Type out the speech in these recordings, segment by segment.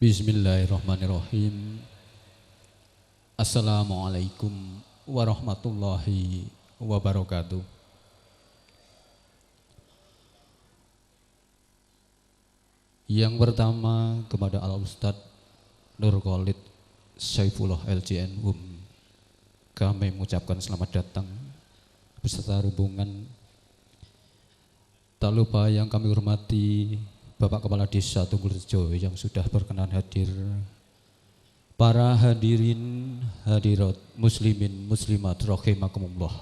Bismillahirrahmanirrahim. Assalamualaikum warahmatullahi wabarakatuh. Yang pertama kepada Al-Ustadz Nur Khalid Saifullah LJN kami mengucapkan selamat datang beserta rombongan. Tak lupa yang kami hormati Bapak Kepala Desa Tunggulrejo yang sudah berkenan hadir, para hadirin hadirat muslimin muslimat rahimakumullah.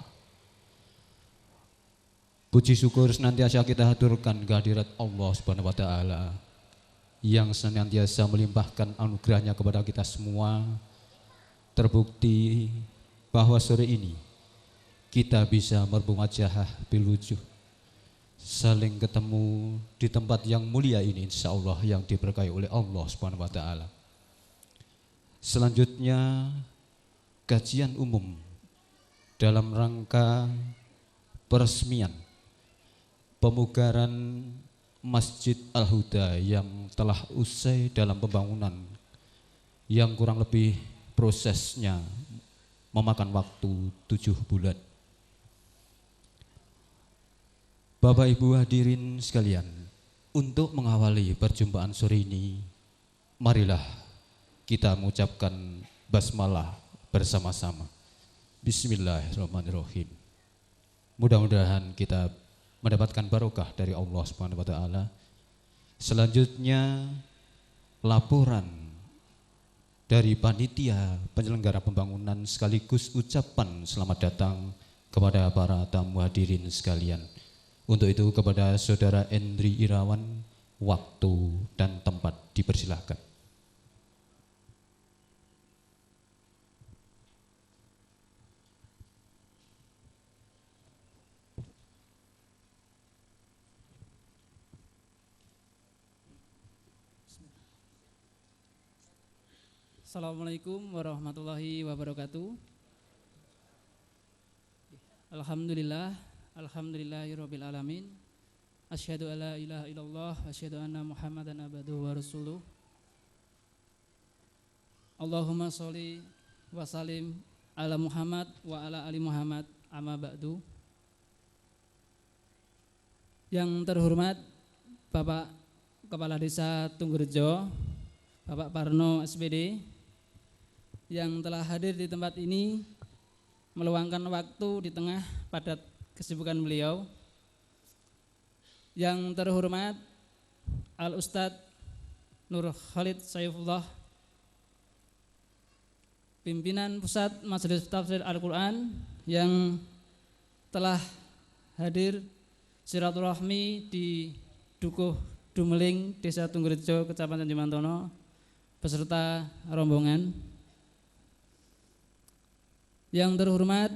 Puji syukur senantiasa kita haturkan kehadirat Allah Subhanahu wa taala yang senantiasa melimpahkan anugerahnya kepada kita semua. Terbukti bahwa sore ini kita bisa bermuajahah bilwujuh, saling ketemu di tempat yang mulia ini, insya Allah yang diberkahi oleh Allah Subhanahu wa taala. Selanjutnya kajian umum dalam rangka peresmian pemugaran Masjid Al-Huda yang telah usai dalam pembangunan yang kurang lebih prosesnya memakan waktu 7 bulan. Bapak Ibu hadirin sekalian, untuk mengawali perjumpaan sore ini, marilah kita mengucapkan basmalah bersama-sama. Bismillahirrahmanirrahim. Mudah-mudahan kita mendapatkan barokah dari Allah Subhanahu wa taala. Selanjutnya laporan dari panitia penyelenggara pembangunan sekaligus ucapan selamat datang kepada para tamu hadirin sekalian. Untuk itu kepada Saudara Endri Irawan, waktu dan tempat dipersilahkan. Assalamualaikum warahmatullahi wabarakatuh. Alhamdulillah, alhamdulillahirabbil alamin. Asyhadu alla ilaha illallah wa asyhadu anna Muhammadan abduhu wa rasuluh. Allahumma sholli wa sallim ala Muhammad wa ala ali Muhammad, amma ba'du. Yang terhormat Bapak Kepala Desa Tunggulrejo, Bapak Parno SPD, yang telah hadir di tempat ini meluangkan waktu di tengah padat kesibukan beliau. Yang terhormat Al-Ustadz Nur Khalid Saifullah, pimpinan Pusat Majelis Tafsir Al-Quran, yang telah hadir silaturahmi di Dukuh Dumeling, Desa Tunggulrejo, Kecamatan Jemantono, beserta rombongan. Yang terhormat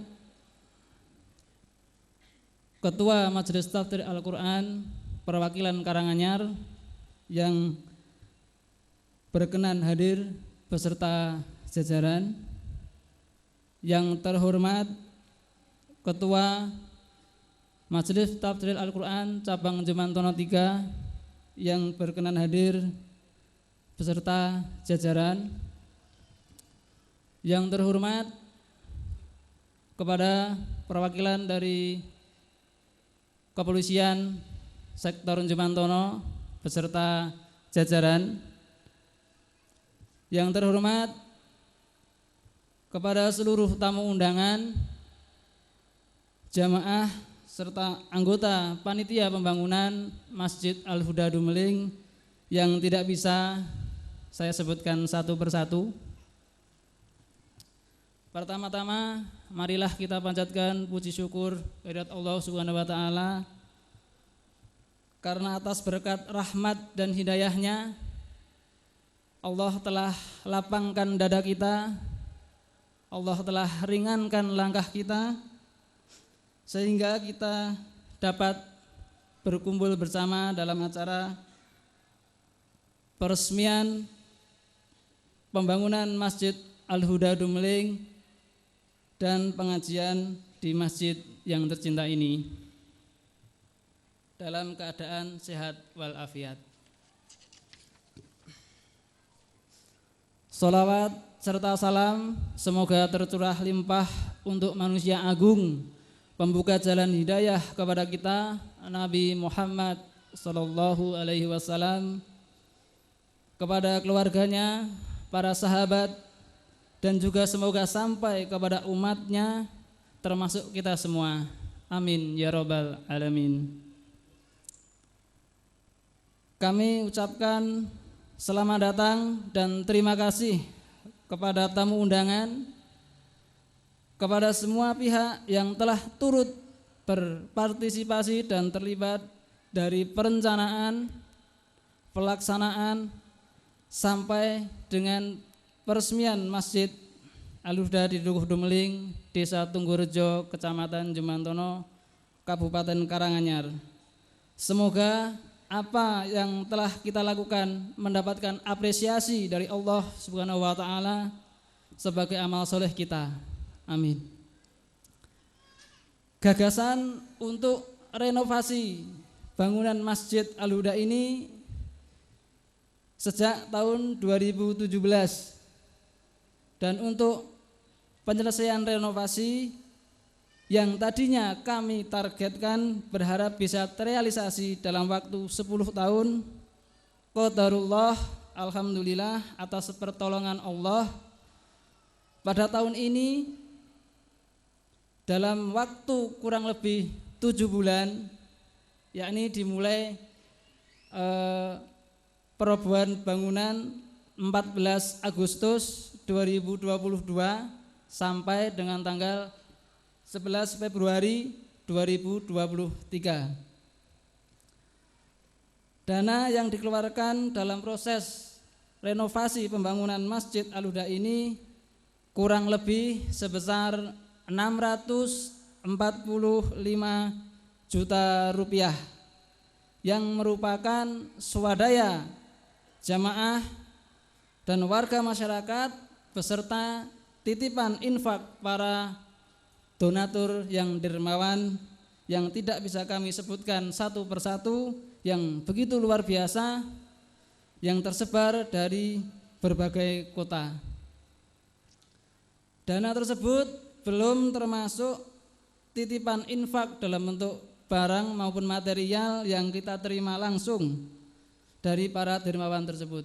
Ketua Majelis Tafsir Al-Quran perwakilan Karanganyar yang berkenan hadir beserta jajaran. Yang terhormat Ketua Majelis Tafsir Al-Quran Cabang Jemantono 3 yang berkenan hadir beserta jajaran. Yang terhormat kepada perwakilan dari Kepolisian Sektor Jemantono beserta jajaran. Yang terhormat kepada seluruh tamu undangan, jamaah serta anggota panitia pembangunan Masjid Al-Huda Dumeling yang tidak bisa saya sebutkan satu persatu. Pertama-tama marilah kita panjatkan puji syukur kehadirat Allah Subhanahu wa taala, karena atas berkat rahmat dan hidayahnya Allah telah lapangkan dada kita, Allah telah ringankan langkah kita, sehingga kita dapat berkumpul bersama dalam acara peresmian pembangunan Masjid Al-Huda Dumeling dan pengajian di masjid yang tercinta ini dalam keadaan sehat walafiat. Sholawat serta salam semoga tercurah limpah untuk manusia agung, pembuka jalan hidayah kepada kita, Nabi Muhammad sallallahu alaihi wasallam, kepada keluarganya, para sahabat, dan juga semoga sampai kepada umatnya termasuk kita semua. Amin ya rabbal alamin. Kami ucapkan selamat datang dan terima kasih kepada tamu undangan, kepada semua pihak yang telah turut berpartisipasi dan terlibat dari perencanaan, pelaksanaan, sampai dengan peresmian Masjid Al-Huda di Dukuh Dumeling, Desa Tunggurejo, Kecamatan Jemantono, Kabupaten Karanganyar. Semoga apa yang telah kita lakukan mendapatkan apresiasi dari Allah Subhanahu wa taala sebagai amal soleh kita. Amin. Gagasan untuk renovasi bangunan Masjid Al-Huda ini sejak tahun 2017, dan untuk penyelesaian renovasi yang tadinya kami targetkan berharap bisa terrealisasi dalam waktu 10 tahun, qadarullah, alhamdulillah atas pertolongan Allah, pada tahun ini dalam waktu kurang lebih 7 bulan, yakni dimulai perobohan bangunan 14 Agustus 2022 sampai dengan tanggal 11 Februari 2023. Dana yang dikeluarkan dalam proses renovasi pembangunan Masjid Al-Huda ini kurang lebih sebesar 645 juta rupiah, yang merupakan swadaya jamaah dan warga masyarakat beserta titipan infak para donatur yang dermawan yang tidak bisa kami sebutkan satu persatu, yang begitu luar biasa, yang tersebar dari berbagai kota. Dana tersebut belum termasuk titipan infak dalam bentuk barang maupun material yang kita terima langsung dari para dermawan tersebut.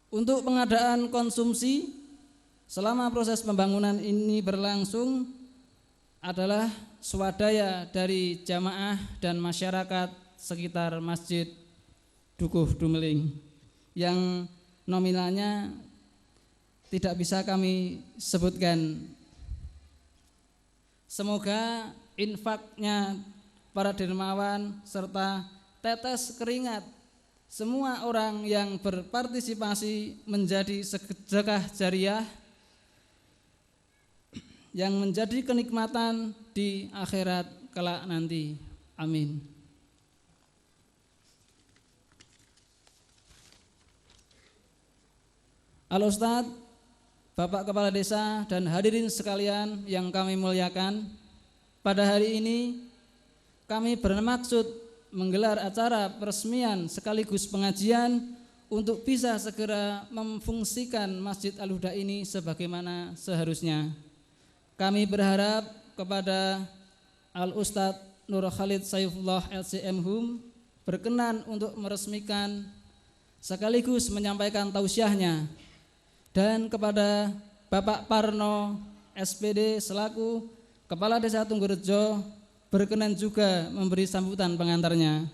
Untuk pengadaan konsumsi selama proses pembangunan ini berlangsung adalah swadaya dari jamaah dan masyarakat sekitar Masjid Dukuh Dumeling yang nominalnya tidak bisa kami sebutkan. Semoga infaknya para dermawan serta tetes keringat semua orang yang berpartisipasi menjadi sedekah jariah yang menjadi kenikmatan di akhirat kelak nanti. Amin. Al-Ustadz, Bapak Kepala Desa dan hadirin sekalian yang kami muliakan, pada hari ini kami bermaksud menggelar acara peresmian sekaligus pengajian untuk bisa segera memfungsikan Masjid Al-Huda ini sebagaimana seharusnya. Kami berharap kepada Al-Ustadz Nur Khalid Saifullah LCM Hum berkenan untuk meresmikan sekaligus menyampaikan tausiahnya, dan kepada Bapak Parno SPD selaku Kepala Desa Tunggurejo berkenan juga memberi sambutan pengantarnya.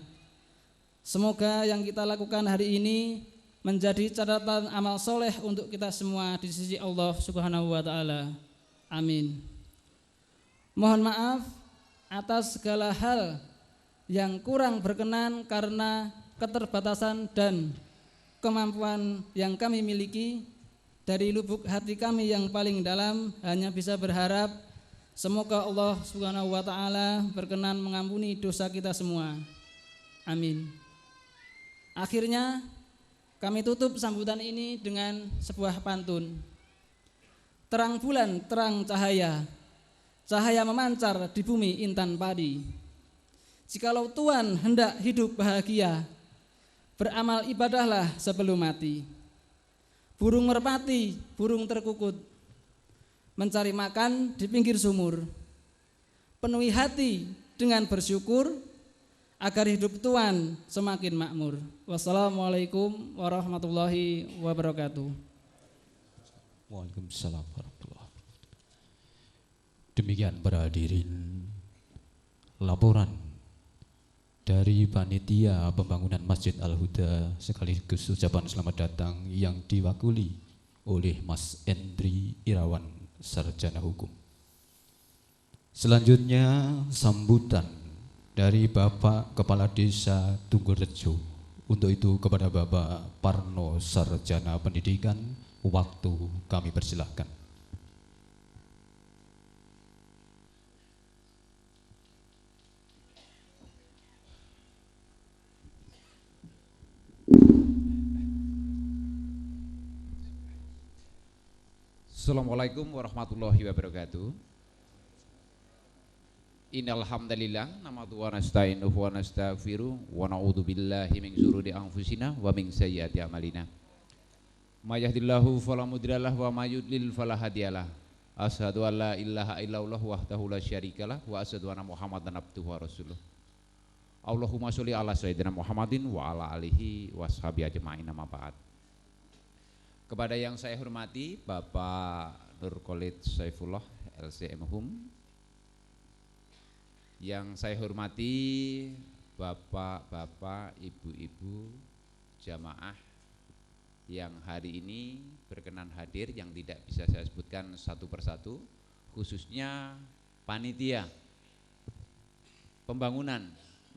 Semoga yang kita lakukan hari ini menjadi catatan amal soleh untuk kita semua di sisi Allah Subhanahu wa taala. Amin. Mohon maaf atas segala hal yang kurang berkenan karena keterbatasan dan kemampuan yang kami miliki. Dari lubuk hati kami yang paling dalam hanya bisa berharap semoga Allah Subhanahu wa taala berkenan mengampuni dosa kita semua. Amin. Akhirnya kami tutup sambutan ini dengan sebuah pantun. Terang bulan, terang cahaya, cahaya memancar di bumi intan padi. Jikalau Tuhan hendak hidup bahagia, beramal ibadahlah sebelum mati. Burung merpati, burung terkukut, mencari makan di pinggir sumur. Penuhi hati dengan bersyukur agar hidup Tuhan semakin makmur. Wassalamualaikum warahmatullahi wabarakatuh. Waalaikumsalam warahmatullahi wabarakatuh. Demikian para hadirin laporan dari panitia pembangunan Masjid Al-Huda sekaligus ucapan selamat datang yang diwakili oleh Mas Endri Irawan, Sarjana Hukum. Selanjutnya sambutan dari Bapak Kepala Desa Tunggurejo. Untuk itu kepada Bapak Parno, Sarjana Pendidikan, waktu kami persilahkan. Assalamualaikum warahmatullahi wabarakatuh. Innal hamdalillah nahmaduhu wa nasta'inuhu wa nastaghfiruh wa na'udzu billahi min syururi anfusina wa min sayyiati a'malina. May yahdihillahu fala mudhillalah wa may yudlil fala hadiyalah. Asyhadu an la ilaha illallah wahdahu la syarikalah wa asyhadu anna Muhammadan abduhu wa rasuluh. Allahumma sholli ala sayyidina Muhammadin wa ala alihi washabihi ajma'in, amma ba'd. Kepada yang saya hormati Bapak Nur Khalid Saifullah LCMhum, yang saya hormati bapak-bapak, ibu-ibu jamaah yang hari ini berkenan hadir, yang tidak bisa saya sebutkan satu persatu, khususnya panitia pembangunan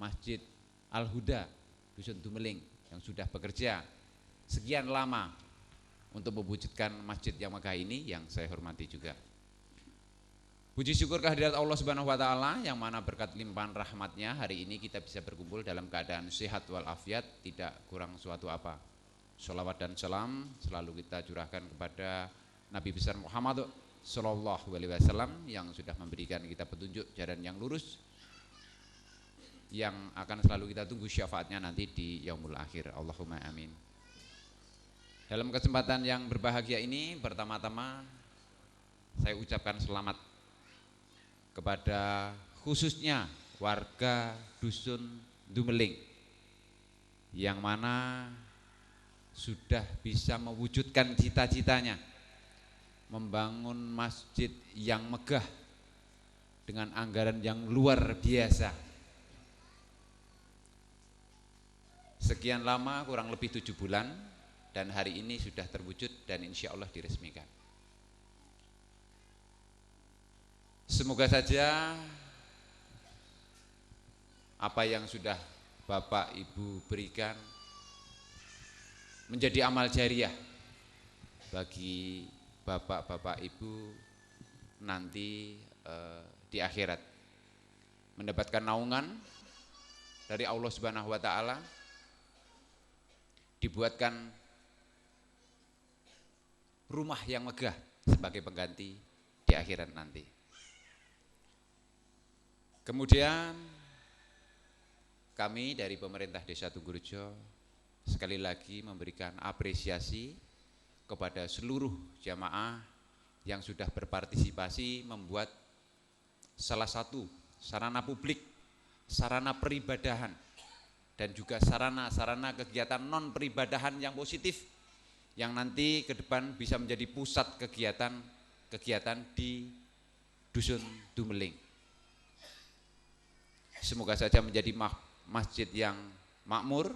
Masjid Al-Huda Dusun Dumeling yang sudah bekerja sekian lama untuk mewujudkan masjid yang megah ini, yang saya hormati juga. Puji syukur kehadirat Allah Subhanahu wa taala yang mana berkat limpahan rahmatnya hari ini kita bisa berkumpul dalam keadaan sehat walafiat, tidak kurang suatu apa. Sholawat dan salam selalu kita curahkan kepada Nabi besar Muhammad sallallahu alaihi wasallam yang sudah memberikan kita petunjuk jalan yang lurus, yang akan selalu kita tunggu syafaatnya nanti di yaumul akhir. Allahumma amin. Dalam kesempatan yang berbahagia ini, pertama-tama saya ucapkan selamat kepada khususnya warga Dusun Dumeling yang mana sudah bisa mewujudkan cita-citanya membangun masjid yang megah dengan anggaran yang luar biasa. Sekian lama, kurang lebih 7 bulan, dan hari ini sudah terwujud dan insya Allah diresmikan. Semoga saja apa yang sudah Bapak Ibu berikan menjadi amal jariah bagi Bapak-Bapak Ibu nanti di akhirat, mendapatkan naungan dari Allah Subhanahu wa taala, dibuatkan rumah yang megah sebagai pengganti di akhirat nanti. Kemudian kami dari pemerintah Desa Tunggurejo sekali lagi memberikan apresiasi kepada seluruh jamaah yang sudah berpartisipasi membuat salah satu sarana publik, sarana peribadahan, dan juga sarana-sarana kegiatan non peribadahan yang positif, yang nanti ke depan bisa menjadi pusat kegiatan di Dusun Dumeling. Semoga saja menjadi masjid yang makmur,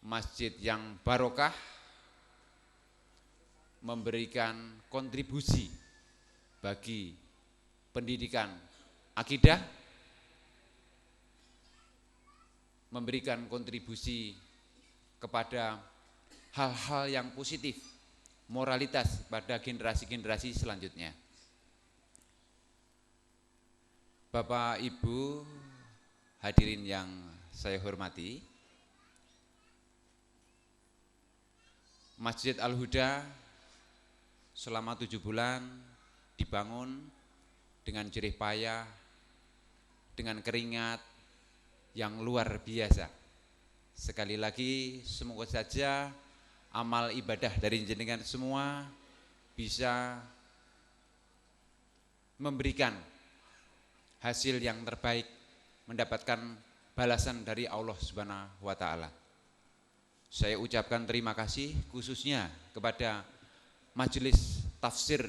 masjid yang barokah, memberikan kontribusi bagi pendidikan akidah, memberikan kontribusi kepada hal-hal yang positif, moralitas pada generasi-generasi selanjutnya. Bapak Ibu hadirin yang saya hormati, Masjid Al-Huda selama 7 bulan dibangun dengan jerih payah, dengan keringat yang luar biasa. Sekali lagi semoga saja amal ibadah dari jenengan semua bisa memberikan hasil yang terbaik mendapatkan balasan dari Allah Subhanahu wa taala. Saya ucapkan terima kasih khususnya kepada Majelis Tafsir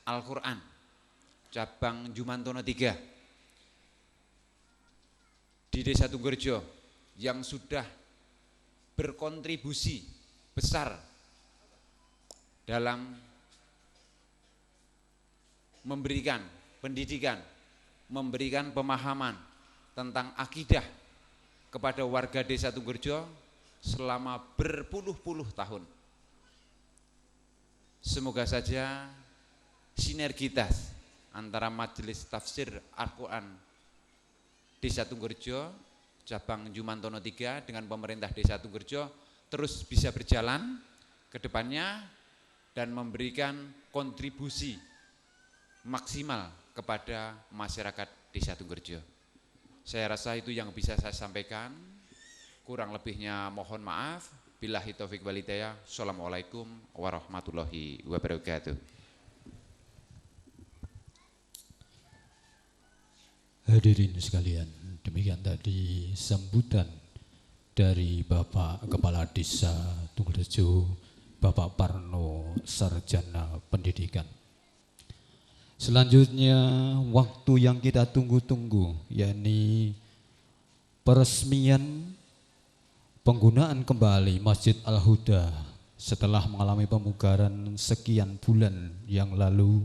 Al-Qur'an cabang Jumantono 3 di Desa Tunggurejo yang sudah berkontribusi besar dalam memberikan pendidikan, memberikan pemahaman tentang akidah kepada warga Desa Tunggurejo selama berpuluh-puluh tahun. Semoga saja sinergitas antara Majelis Tafsir Al-Quran Desa Tunggurejo cabang Jumantono 3 dengan pemerintah Desa Tunggurejo terus bisa berjalan ke depannya dan memberikan kontribusi maksimal kepada masyarakat Desa Tunggurejo. Saya rasa itu yang bisa saya sampaikan. Kurang lebihnya mohon maaf. Billahi taufik wal hidayah. Assalamualaikum warahmatullahi wabarakatuh. Hadirin sekalian, demikian tadi sambutan dari Bapak Kepala Desa Tunggurejo, Bapak Parno, Sarjana Pendidikan. Selanjutnya waktu yang kita tunggu-tunggu, yakni peresmian penggunaan kembali Masjid Al-Huda setelah mengalami pemugaran sekian bulan yang lalu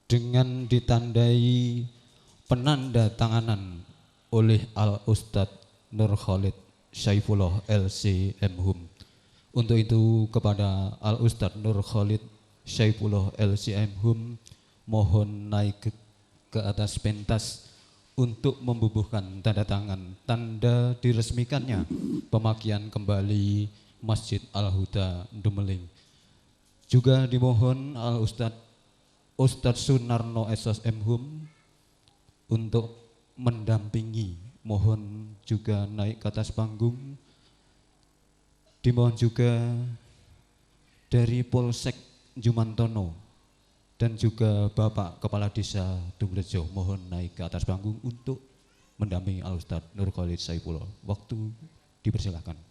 dengan ditandai penanda tanganan oleh Al-Ustadz Nur Khalid Syaifullah LC MHum. Untuk itu kepada Al-Ustadz Nur Khalid Syaifullah LC MHum mohon naik ke atas pentas untuk membubuhkan tanda tangan tanda diresmikannya pemakaian kembali Masjid Al-Huda Dumeling. Juga dimohon Ustadz Sunarno Esos MHum untuk mendampingi, mohon juga naik ke atas panggung. Dimohon juga dari Polsek Jumantono dan juga Bapak Kepala Desa Tunggurejo mohon naik ke atas panggung untuk mendampingi Al-Ustadz Nur Khalid Syaifullah. Waktu dipersilakan.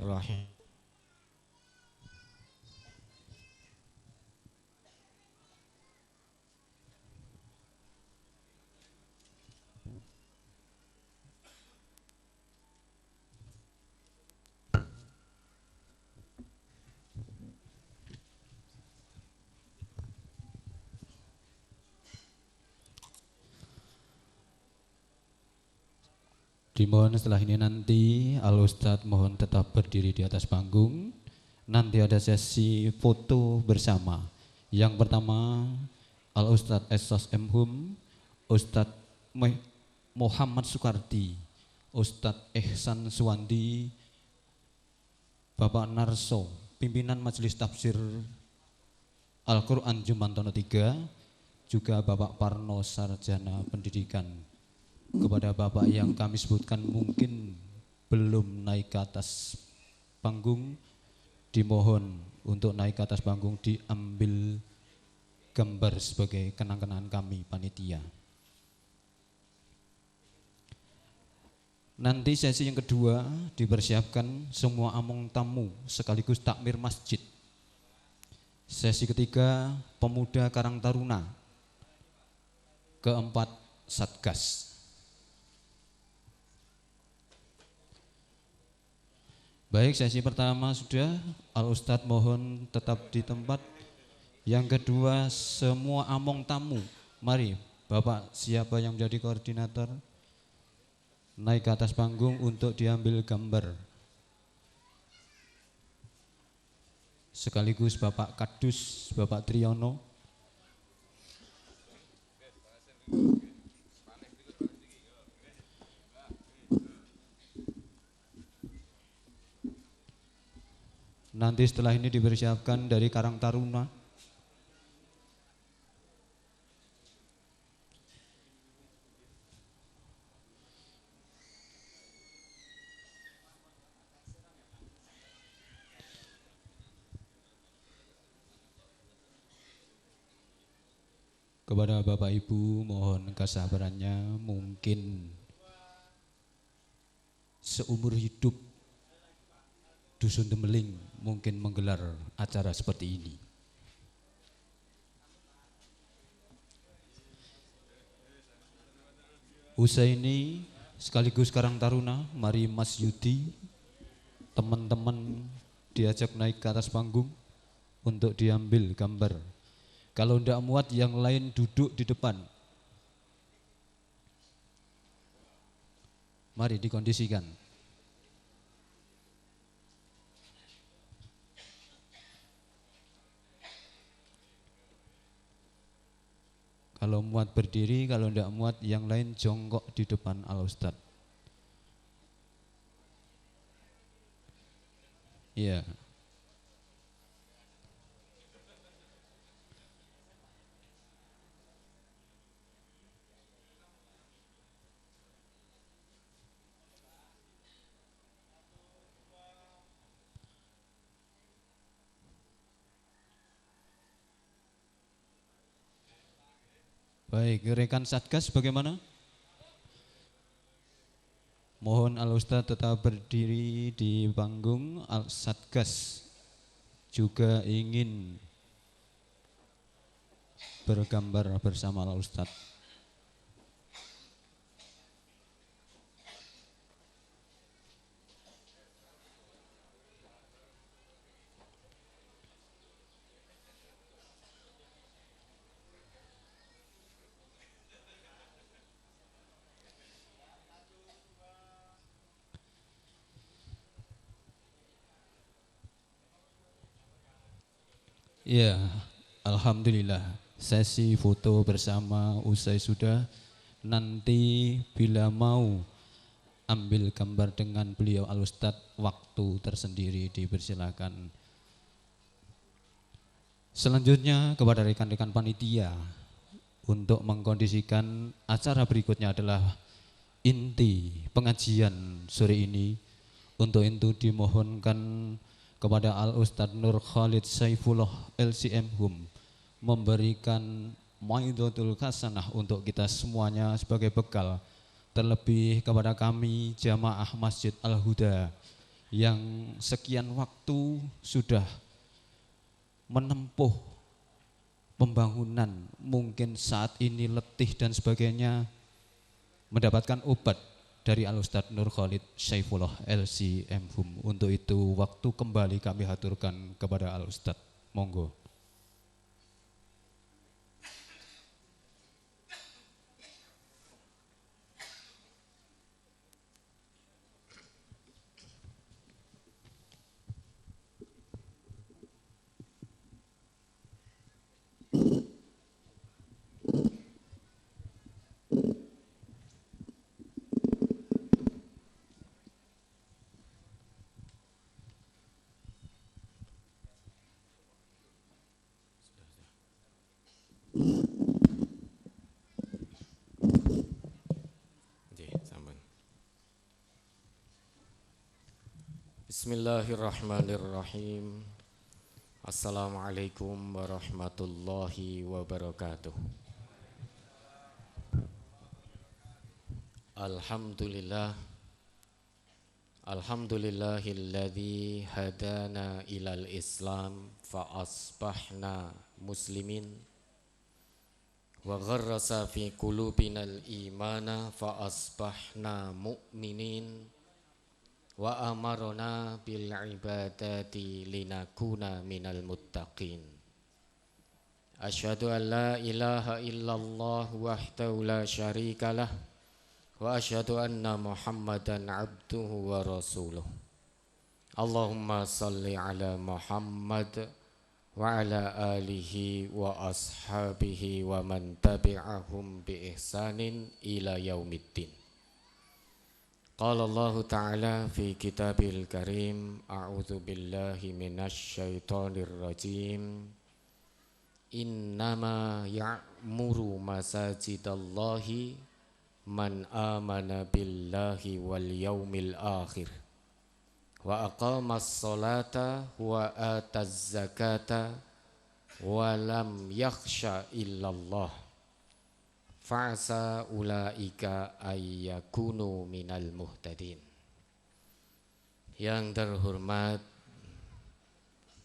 Rahim. Dimohon setelah ini nanti Al-Ustadz mohon tetap berdiri di atas panggung. Nanti ada sesi foto bersama. Yang pertama Al-Ustadz Esos MHum, Ustadz Muhammad Soekardi, Ustadz Ihsan Suwandi, Bapak Narso, pimpinan Majelis Tafsir Al-Quran Jumantono 3, juga Bapak Parno Sarjana Pendidikan. Kepada Bapak yang kami sebutkan mungkin belum naik ke atas panggung, dimohon untuk naik ke atas panggung diambil gambar sebagai kenang-kenangan kami panitia. Nanti sesi yang kedua dipersiapkan semua among tamu sekaligus takmir masjid. Sesi ketiga pemuda Karang Taruna, keempat Satgas. Baik, sesi pertama sudah, Al-Ustadz mohon tetap di tempat. Yang kedua semua among tamu, mari Bapak siapa yang menjadi koordinator naik ke atas panggung untuk diambil gambar. Sekaligus Bapak Kadus, Bapak Triyono. Nanti setelah ini dipersiapkan dari Karang Taruna. Kepada Bapak Ibu mohon kesabarannya, mungkin seumur hidup Dusun Tembeling mungkin menggelar acara seperti ini. Usai ini sekaligus Karang Taruna, mari Mas Yudi, teman-teman diajak naik ke atas panggung untuk diambil gambar. Kalau tidak muat yang lain duduk di depan. Mari dikondisikan. Kalau muat berdiri, kalau tidak muat yang lain jongkok di depan Al Ustad. Iya. Baik, rekan Satgas bagaimana? Mohon Al Ustadz tetap berdiri di panggung. Al Satgas juga ingin bergambar bersama Al Ustadz. Ya, alhamdulillah sesi foto bersama usai sudah. Nanti bila mau ambil gambar dengan beliau Al Ustadz, waktu tersendiri dipersilakan. Selanjutnya kepada rekan-rekan panitia untuk mengkondisikan acara berikutnya adalah inti pengajian sore ini. Untuk itu dimohonkan kepada Al Ustadz Nur Khalid Saifullah LCM Hum memberikan maidatul hasanah untuk kita semuanya sebagai bekal, terlebih kepada kami jamaah Masjid Al Huda yang sekian waktu sudah menempuh pembangunan, mungkin saat ini letih dan sebagainya, mendapatkan obat dari Al Ustadz Nur Khalid Saifullah LCM Hum. Untuk itu waktu kembali kami haturkan kepada Al Ustadz. Monggo. Bismillahirrahmanirrahim. Assalamualaikum warahmatullahi wabarakatuh. Alhamdulillah. Alhamdulillahilladzi hadana ilal Islam fa asbahna muslimin wa gharrasa fi qulubinal imana fa asbahna mu'minin wa amarna bil ibadati linakuna minal muttaqin. Asyhadu an la ilaha illallah wahdahu la syarikalah wa asyhadu anna Muhammadan abduhu wa rasuluh. Allahumma salli ala Muhammad wa ala alihi wa ashabihi wa man tabi'ahum bi ihsanin ila yaumiddin. Qala Allah Ta'ala fi kitabil karim, a'udzu billahi minasy syaithanir rajim. Innama ya'muru masajidallahi man amana billahi wal yaumil akhir wa aqamas sholata wa ataz zakata wa lam yakhsha illallah fa'asa ulaika ayyakunu minal muhtadin. Yang terhormat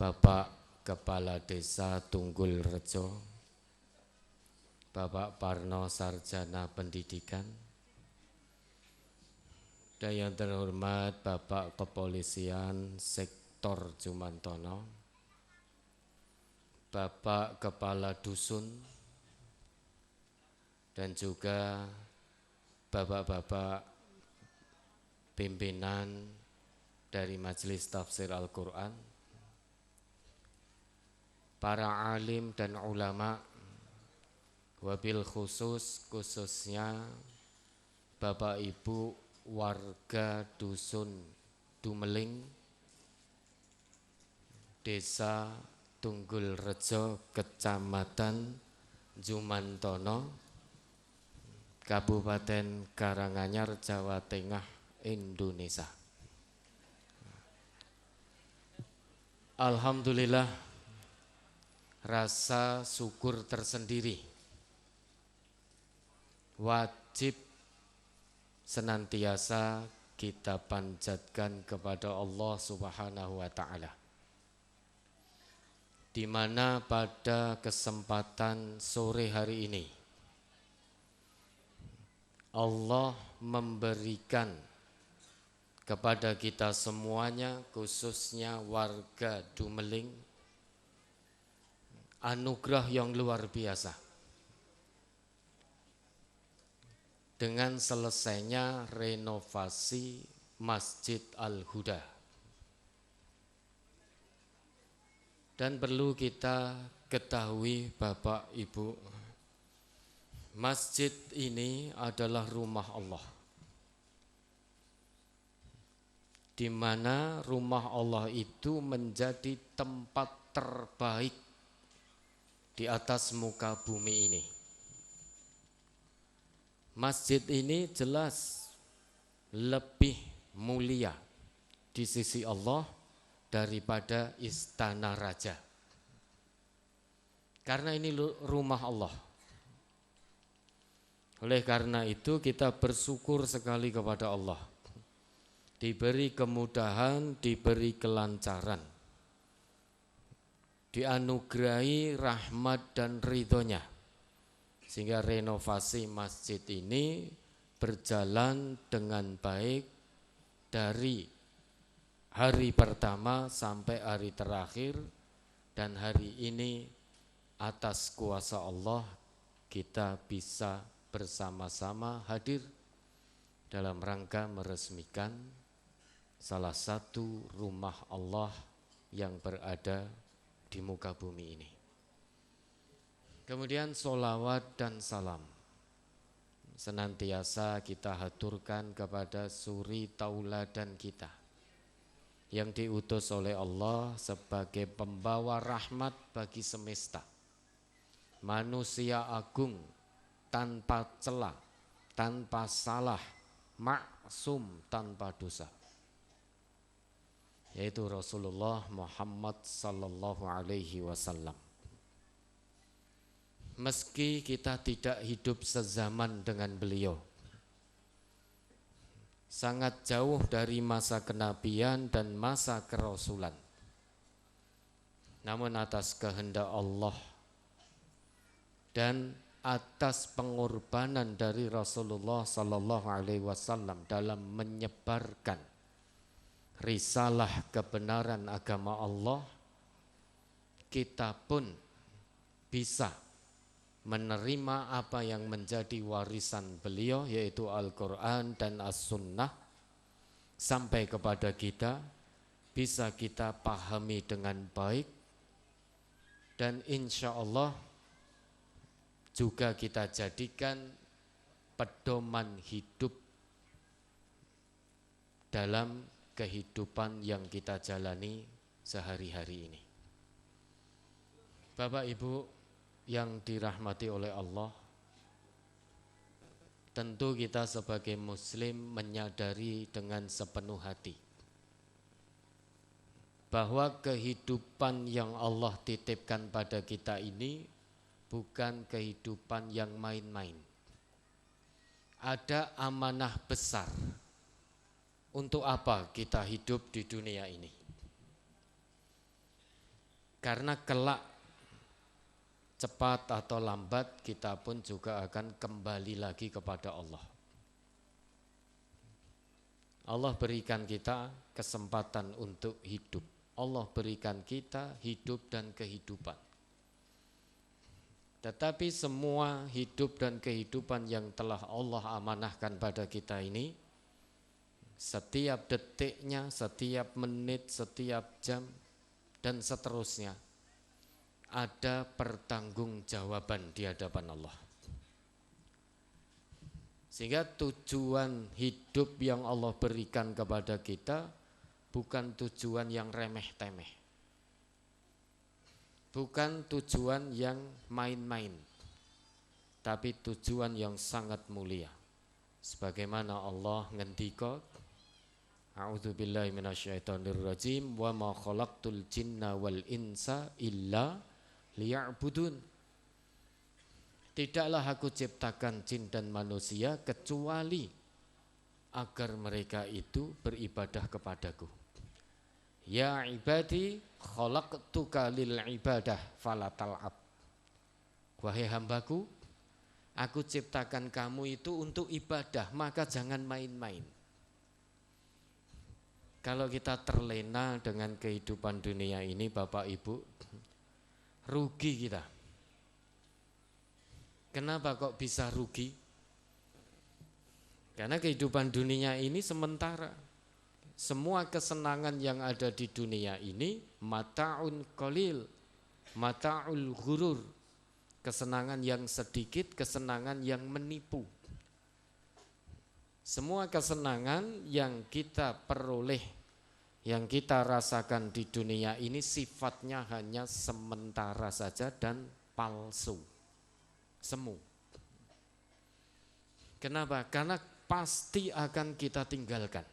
Bapak Kepala Desa Tunggul Rejo, Bapak Parno Sarjana Pendidikan, dan yang terhormat Bapak Kepolisian Sektor Jumantono, Bapak Kepala Dusun, dan juga bapak-bapak pimpinan dari Majelis Tafsir Al-Quran, para alim dan ulama, wabil khususnya Bapak Ibu warga Dusun Dumeling, Desa Tunggul Rejo, Kecamatan Jumantono, Kabupaten Karanganyar, Jawa Tengah, Indonesia. Alhamdulillah, rasa syukur tersendiri wajib senantiasa kita panjatkan kepada Allah Subhanahu wa Ta'ala, di mana pada kesempatan sore hari ini Allah memberikan kepada kita semuanya, khususnya warga Dumeling, anugerah yang luar biasa. Dengan selesainya renovasi Masjid Al-Huda. Dan perlu kita ketahui Bapak Ibu, masjid ini adalah rumah Allah, di mana rumah Allah itu menjadi tempat terbaik di atas muka bumi ini. Masjid ini jelas lebih mulia di sisi Allah daripada istana raja, karena ini rumah Allah. Oleh karena itu kita bersyukur sekali kepada Allah, diberi kemudahan, diberi kelancaran, dianugerahi rahmat dan ridhonya, sehingga renovasi masjid ini berjalan dengan baik dari hari pertama sampai hari terakhir. Dan hari ini atas kuasa Allah kita bisa bersama-sama hadir dalam rangka meresmikan salah satu rumah Allah yang berada di muka bumi ini. Kemudian sholawat dan salam senantiasa kita haturkan kepada suri tauladan kita yang diutus oleh Allah sebagai pembawa rahmat bagi semesta, manusia agung, tanpa celah, tanpa salah, maksum, tanpa dosa, yaitu Rasulullah Muhammad sallallahu alaihi wasallam. Meski kita tidak hidup sezaman dengan beliau, sangat jauh dari masa kenabian dan masa kerasulan, namun atas kehendak Allah dan atas pengorbanan dari Rasulullah sallallahu alaihi wasallam dalam menyebarkan risalah kebenaran agama Allah, kita pun bisa menerima apa yang menjadi warisan beliau, yaitu Al-Quran dan As-Sunnah, sampai kepada kita, bisa kita pahami dengan baik, dan insya Allah juga kita jadikan pedoman hidup dalam kehidupan yang kita jalani sehari-hari ini. Bapak Ibu yang dirahmati oleh Allah, tentu kita sebagai muslim menyadari dengan sepenuh hati bahwa kehidupan yang Allah titipkan pada kita ini bukan kehidupan yang main-main. Ada amanah besar. Untuk apa kita hidup di dunia ini? Karena kelak cepat atau lambat kita pun juga akan kembali lagi kepada Allah. Allah berikan kita kesempatan untuk hidup. Allah berikan kita hidup dan kehidupan. Tetapi semua hidup dan kehidupan yang telah Allah amanahkan pada kita ini, setiap detiknya, setiap menit, setiap jam, dan seterusnya, ada pertanggungjawaban di hadapan Allah. Sehingga tujuan hidup yang Allah berikan kepada kita bukan tujuan yang remeh-temeh, bukan tujuan yang main-main, tapi tujuan yang sangat mulia. Sebagaimana Allah ngendika, a'udzubillahi minasyaitonirrajim, wa ma khalaqtul jinna wal insa illa liya'budun. Tidaklah aku ciptakan jin dan manusia kecuali agar mereka itu beribadah kepadaku. Ya ibadi khalaqtuka lil ibadah fala tal'ab. Wahai hambaku, aku ciptakan kamu itu untuk ibadah, maka jangan main-main. Kalau kita terlena dengan kehidupan dunia ini, Bapak Ibu, rugi kita. Kenapa kok bisa rugi? Karena kehidupan dunia ini sementara. Semua kesenangan yang ada di dunia ini mata'un qalil, mata'ul ghurur. Kesenangan yang sedikit, kesenangan yang menipu. Semua kesenangan yang kita peroleh, yang kita rasakan di dunia ini sifatnya hanya sementara saja dan palsu, semu. Kenapa? Karena pasti akan kita tinggalkan.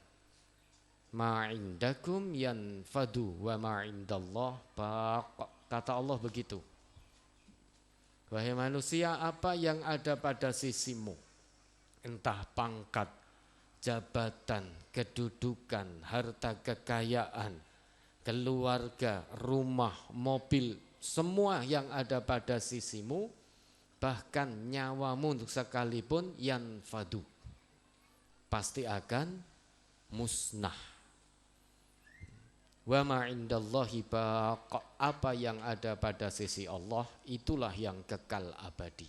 Ma'indakum yanfadu wa ma'indallah baq. Kata Allah begitu. Wahai manusia, apa yang ada pada sisimu, entah pangkat, jabatan, kedudukan, harta kekayaan, keluarga, rumah, mobil, semua yang ada pada sisimu, bahkan nyawamu sekalipun yanfadu, pasti akan musnah. Wa ma indallahi baq. Apa yang ada pada sisi Allah itulah yang kekal abadi.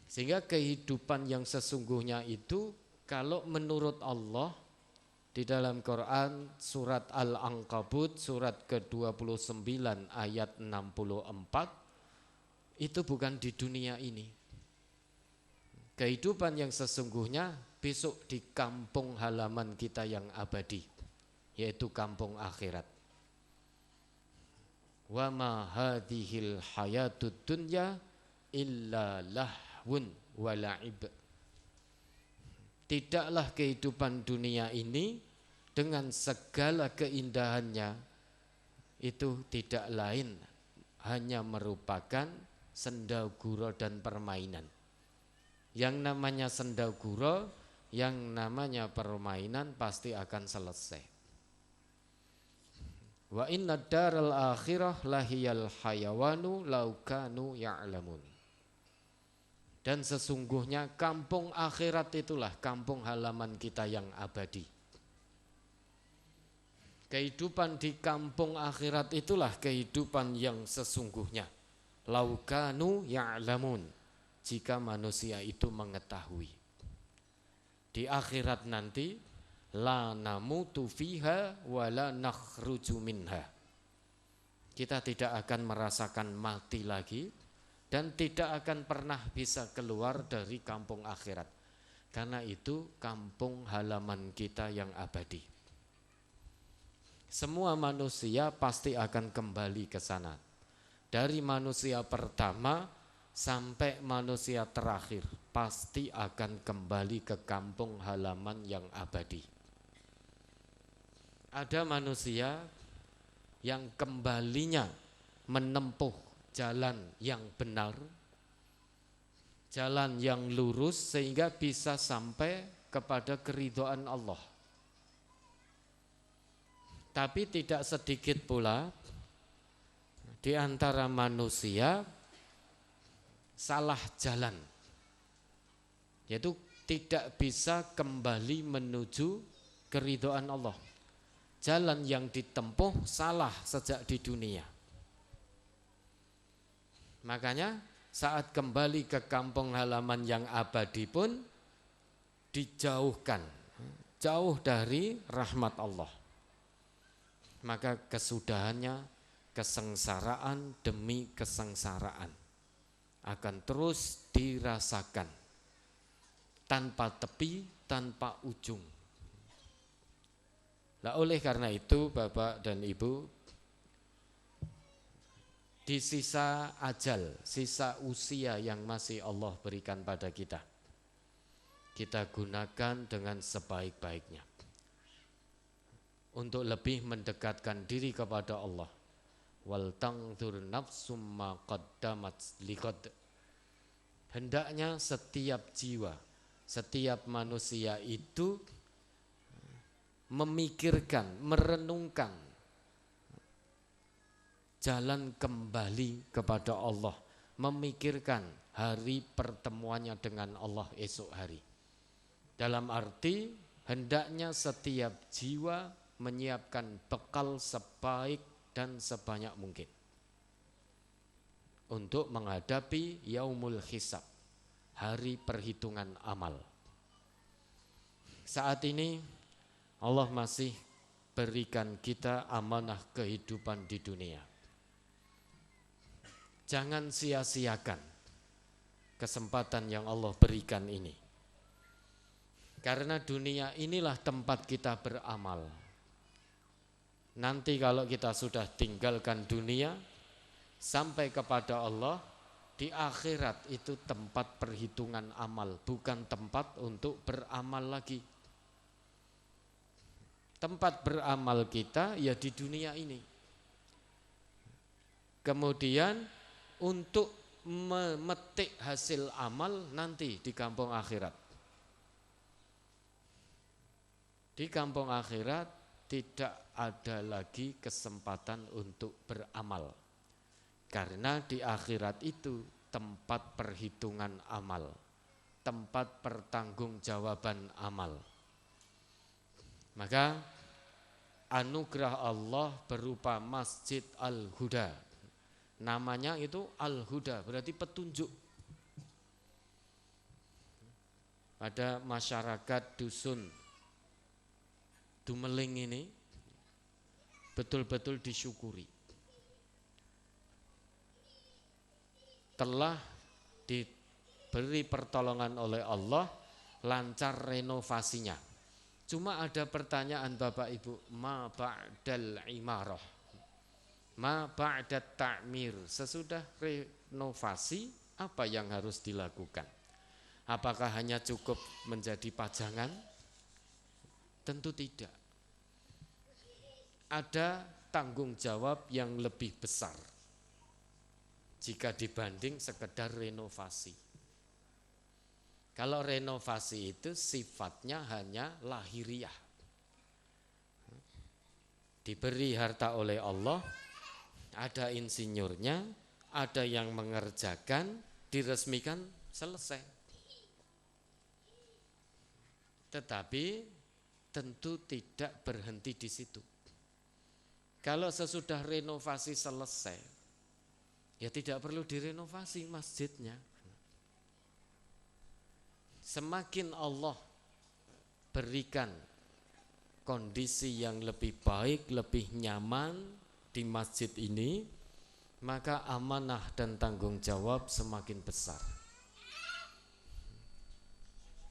Sehingga kehidupan yang sesungguhnya itu, kalau menurut Allah di dalam Quran surat Al-Ankabut surat ke-29 ayat 64, itu bukan di dunia ini. Kehidupan yang sesungguhnya besok di kampung halaman kita yang abadi, yaitu kampung akhirat. Wa ma hadhil hayatud dunya illa lahwun wa la'ib. Tidaklah kehidupan dunia ini dengan segala keindahannya itu tidak lain hanya merupakan sendagura dan permainan. Yang namanya sendagura, yang namanya permainan pasti akan selesai. Wa inna daral akhirah lahiyal hayawanu laukanu ya'lamun. Dan sesungguhnya kampung akhirat itulah kampung halaman kita yang abadi. Kehidupan di kampung akhirat itulah kehidupan yang sesungguhnya. Laukanu ya'lamun, jika manusia itu mengetahui. Di akhirat nanti la namutu fiha wa la nakhruju minha. Kita tidak akan merasakan mati lagi dan tidak akan pernah bisa keluar dari kampung akhirat. Karena itu kampung halaman kita yang abadi. Semua manusia pasti akan kembali ke sana. Dari manusia pertama sampai manusia terakhir pasti akan kembali ke kampung halaman yang abadi. Ada manusia yang kembalinya menempuh jalan yang benar, jalan yang lurus sehingga bisa sampai kepada keridhaan Allah. Tapi tidak sedikit pula di antara manusia salah jalan, yaitu tidak bisa kembali menuju keridhaan Allah. Jalan yang ditempuh salah sejak di dunia. Makanya saat kembali ke kampung halaman yang abadi pun dijauhkan, jauh dari rahmat Allah. Maka kesudahannya kesengsaraan demi kesengsaraan akan terus dirasakan tanpa tepi, tanpa ujung. Nah, oleh karena itu Bapak dan Ibu, di sisa ajal, sisa usia yang masih Allah berikan pada kita, kita gunakan dengan sebaik-baiknya untuk lebih mendekatkan diri kepada Allah. Wal tangzur nafsum ma qaddamat liqad. Hendaknya setiap jiwa, setiap manusia itu memikirkan, merenungkan jalan kembali kepada Allah, memikirkan hari pertemuannya dengan Allah esok hari. Dalam arti hendaknya setiap jiwa menyiapkan bekal sebaik dan sebanyak mungkin untuk menghadapi yaumul hisab, hari perhitungan amal. Saat ini Allah masih berikan kita amanah kehidupan di dunia. Jangan sia-siakan kesempatan yang Allah berikan ini. Karena dunia inilah tempat kita beramal. Nanti kalau kita sudah tinggalkan dunia sampai kepada Allah, di akhirat itu tempat perhitungan amal, bukan tempat untuk beramal lagi. Tempat beramal kita ya di dunia ini. Kemudian untuk memetik hasil amal nanti di kampung akhirat. Di kampung akhirat tidak ada lagi kesempatan untuk beramal. Karena di akhirat itu tempat perhitungan amal, tempat pertanggungjawaban amal. Maka anugerah Allah berupa Masjid Al-Huda. Namanya itu Al-Huda, berarti petunjuk. Pada masyarakat dusun Dumeling ini betul-betul disyukuri. Telah diberi pertolongan oleh Allah, lancar renovasinya. Cuma ada pertanyaan Bapak Ibu, ma ba'dal imarah, ma ba'dat ta'mir, sesudah renovasi apa yang harus dilakukan? Apakah hanya cukup menjadi pajangan? Tentu tidak. Ada tanggung jawab yang lebih besar jika dibanding sekedar renovasi. Kalau renovasi itu sifatnya hanya lahiriah. Diberi harta oleh Allah, ada insinyurnya, ada yang mengerjakan, diresmikan, selesai. Tetapi tentu tidak berhenti di situ. Kalau sesudah renovasi selesai, ya tidak perlu direnovasi masjidnya. Semakin Allah berikan kondisi yang lebih baik, lebih nyaman di masjid ini, maka amanah dan tanggung jawab semakin besar.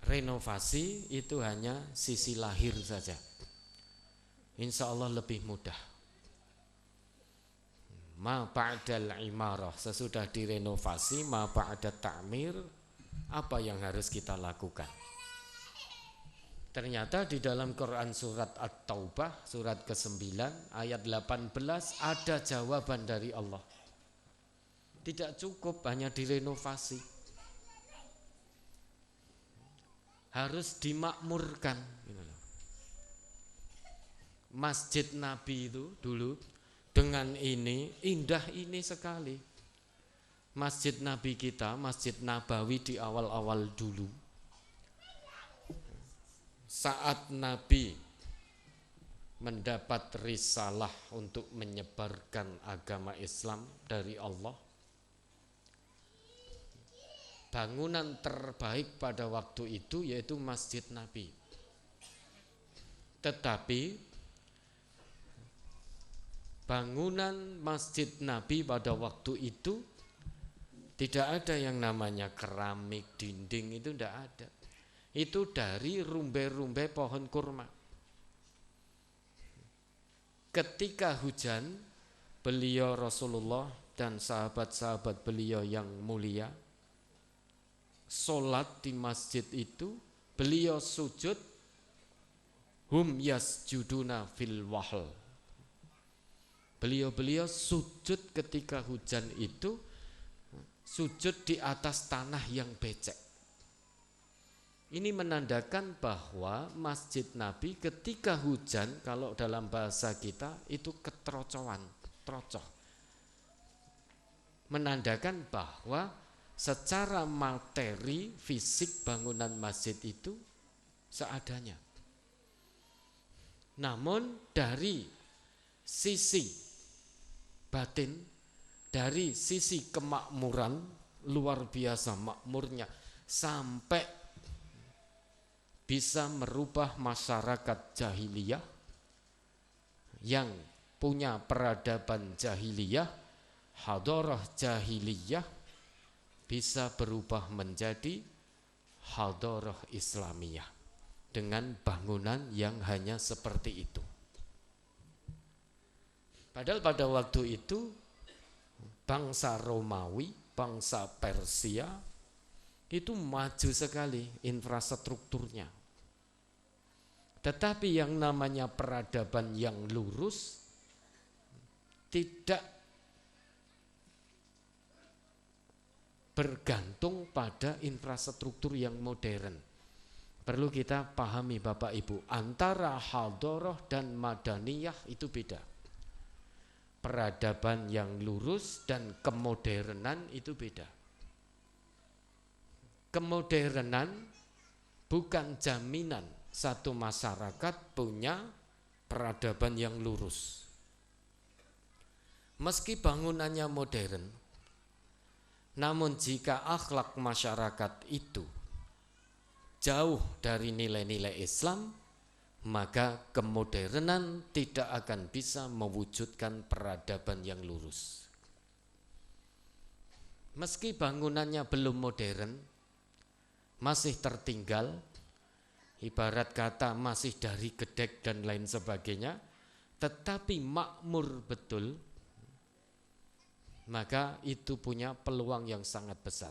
renovasi itu hanya sisi lahir saja. Insya Allah lebih mudah. Ma ba'dal imarah, sesudah direnovasi, ma ba'dat ta'mir, apa yang harus kita lakukan? Ternyata di dalam Quran surat At-Taubah, surat ke-9, ayat 18 ada jawaban dari Allah. Tidak cukup hanya direnovasi. Harus dimakmurkan. Masjid Nabi itu dulu dengan ini, indah ini sekali. Masjid Nabi kita, Masjid Nabawi di awal-awal dulu. Saat Nabi mendapat risalah untuk menyebarkan agama Islam dari Allah, bangunan terbaik pada waktu itu yaitu Masjid Nabi. Tetapi bangunan Masjid Nabi pada waktu itu tidak ada yang namanya keramik, dinding, itu tidak ada. Itu dari rumbai-rumbai pohon kurma. Ketika hujan, beliau Rasulullah dan sahabat-sahabat beliau yang mulia sholat di masjid itu, beliau sujud, hum yasjuduna fil wahl. Beliau sujud ketika hujan itu, sujud di atas tanah yang becek. Ini menandakan bahwa Masjid Nabi ketika hujan, kalau dalam bahasa kita itu ketrocoan, trocoh. Menandakan bahwa secara materi fisik bangunan masjid itu seadanya. Namun dari sisi batin, dari sisi kemakmuran, luar biasa makmurnya, sampai bisa merubah masyarakat jahiliyah yang punya peradaban jahiliyah, hadarah jahiliyah, bisa berubah menjadi hadarah Islamiyah dengan bangunan yang hanya seperti itu. Padahal pada waktu itu bangsa Romawi, bangsa Persia itu maju sekali infrastrukturnya. Tetapi yang namanya peradaban yang lurus tidak bergantung pada infrastruktur yang modern. Perlu kita pahami Bapak Ibu, antara hadarah dan madaniyah itu beda. Peradaban yang lurus dan kemodernan itu beda. Kemodernan bukan jaminan satu masyarakat punya peradaban yang lurus. Meski bangunannya modern, namun jika akhlak masyarakat itu jauh dari nilai-nilai Islam, maka kemodernan tidak akan bisa mewujudkan peradaban yang lurus. Meski bangunannya belum modern, masih tertinggal, ibarat kata masih dari gedek dan lain sebagainya, tetapi makmur betul, maka itu punya peluang yang sangat besar.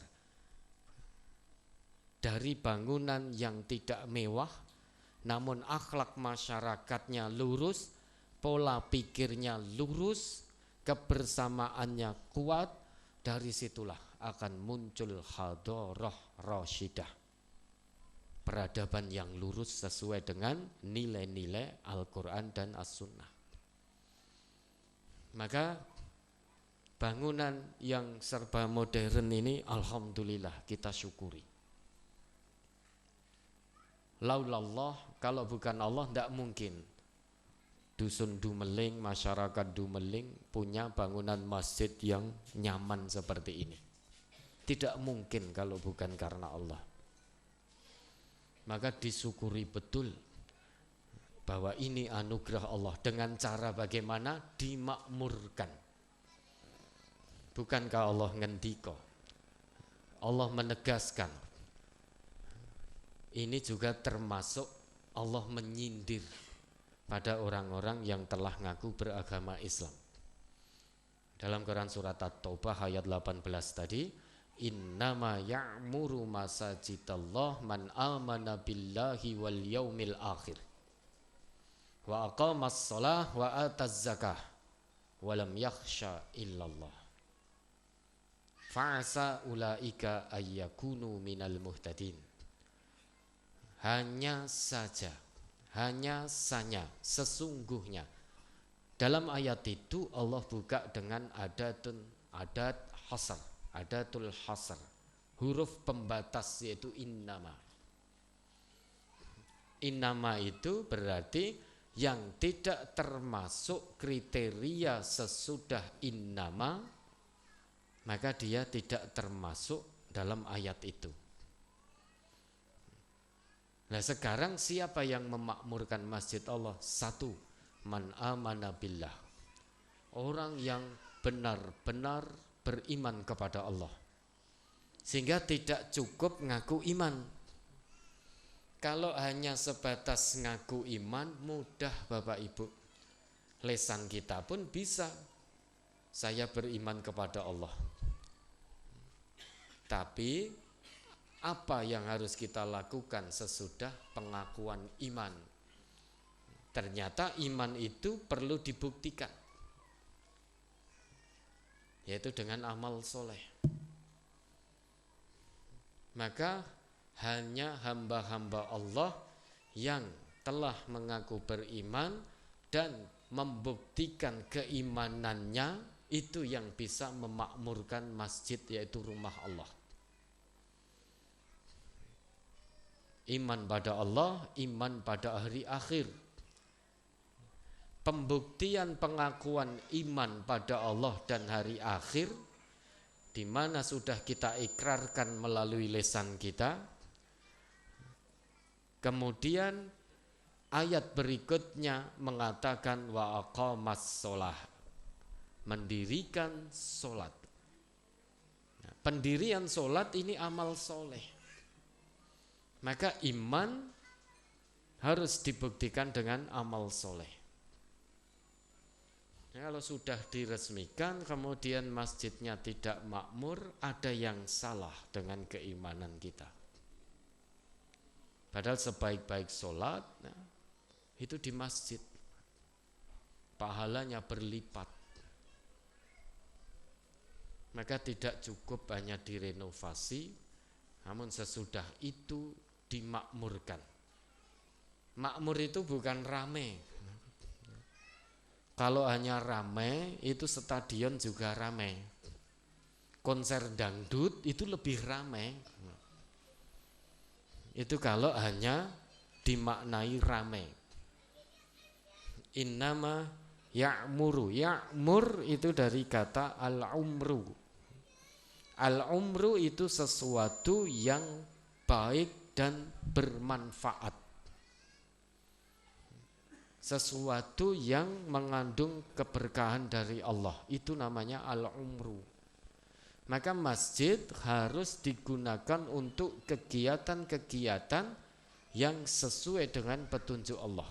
Dari bangunan yang tidak mewah, namun akhlak masyarakatnya lurus, pola pikirnya lurus, kebersamaannya kuat, dari situlah akan muncul hadarah rasyidah. Peradaban yang lurus sesuai dengan nilai-nilai Al-Quran dan As-Sunnah. Maka bangunan yang serba modern ini alhamdulillah kita syukuri. Laulallah, kalau bukan Allah tidak mungkin dusun Dumeling, masyarakat Dumeling punya bangunan masjid yang nyaman seperti ini. Tidak mungkin kalau bukan karena Allah. Maka disyukuri betul bahwa ini anugerah Allah dengan cara bagaimana dimakmurkan. Bukankah Allah ngendika? Allah menegaskan, Ini juga termasuk Allah menyindir pada orang-orang yang telah ngaku beragama Islam. Dalam Quran surat At-Taubah ayat 18 tadi, innama ya'muru masajidallah man amana billahi wal yaumil akhir wa aqamas shalah wa ataz zakah wa lam yakhsha illallah fa'asa ulaika ayyakunu minal muhtadin. Hanya saja, sesungguhnya. Dalam ayat itu Allah buka dengan adatul hasr, huruf pembatas yaitu innama. Innama itu berarti yang tidak termasuk kriteria sesudah innama, maka dia tidak termasuk dalam ayat itu. Nah sekarang siapa yang memakmurkan masjid Allah? Satu, man amana billah, orang yang benar-benar beriman kepada Allah, sehingga tidak cukup ngaku iman. Kalau hanya sebatas ngaku iman mudah Bapak Ibu, lesan kita pun bisa saya beriman kepada Allah. Tapi apa yang harus kita lakukan sesudah pengakuan iman? Ternyata iman itu perlu dibuktikan, yaitu dengan amal soleh. Maka hanya hamba-hamba Allah yang telah mengaku beriman dan membuktikan keimanannya, itu yang bisa memakmurkan masjid, yaitu rumah Allah. Iman pada Allah, iman pada hari akhir. Pembuktian pengakuan iman pada Allah dan hari akhir, di mana sudah kita ikrarkan melalui lisan kita. Kemudian ayat berikutnya mengatakan wa aqamas shalah, mendirikan solat. Nah, pendirian solat ini amal soleh. Maka iman harus dibuktikan dengan amal soleh. Kalau sudah diresmikan kemudian masjidnya tidak makmur, ada yang salah dengan keimanan kita. Padahal sebaik-baik sholat itu di masjid, pahalanya berlipat. Maka tidak cukup hanya direnovasi, namun sesudah itu dimakmurkan. Makmur itu bukan rame. Kalau hanya rame, itu stadion juga rame. Konser dangdut itu lebih rame. Itu kalau hanya dimaknai rame. Innama ya'muru. Ya'mur itu dari kata al-umru. Al-umru itu sesuatu yang baik dan bermanfaat, sesuatu yang mengandung keberkahan dari Allah, itu namanya al-umru. Maka masjid harus digunakan untuk kegiatan-kegiatan yang sesuai dengan petunjuk Allah,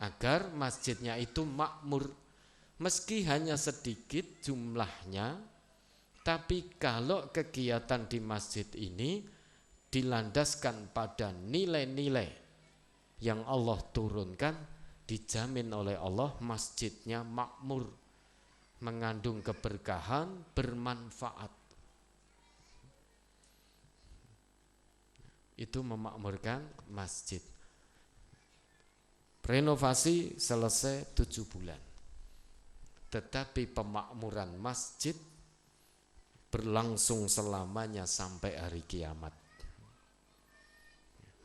agar masjidnya itu makmur. Meski hanya sedikit jumlahnya, tapi kalau kegiatan di masjid ini dilandaskan pada nilai-nilai yang Allah turunkan, dijamin oleh Allah masjidnya makmur, mengandung keberkahan, bermanfaat. Itu memakmurkan masjid. Renovasi selesai 7 bulan, tetapi pemakmuran masjid berlangsung selamanya sampai hari kiamat.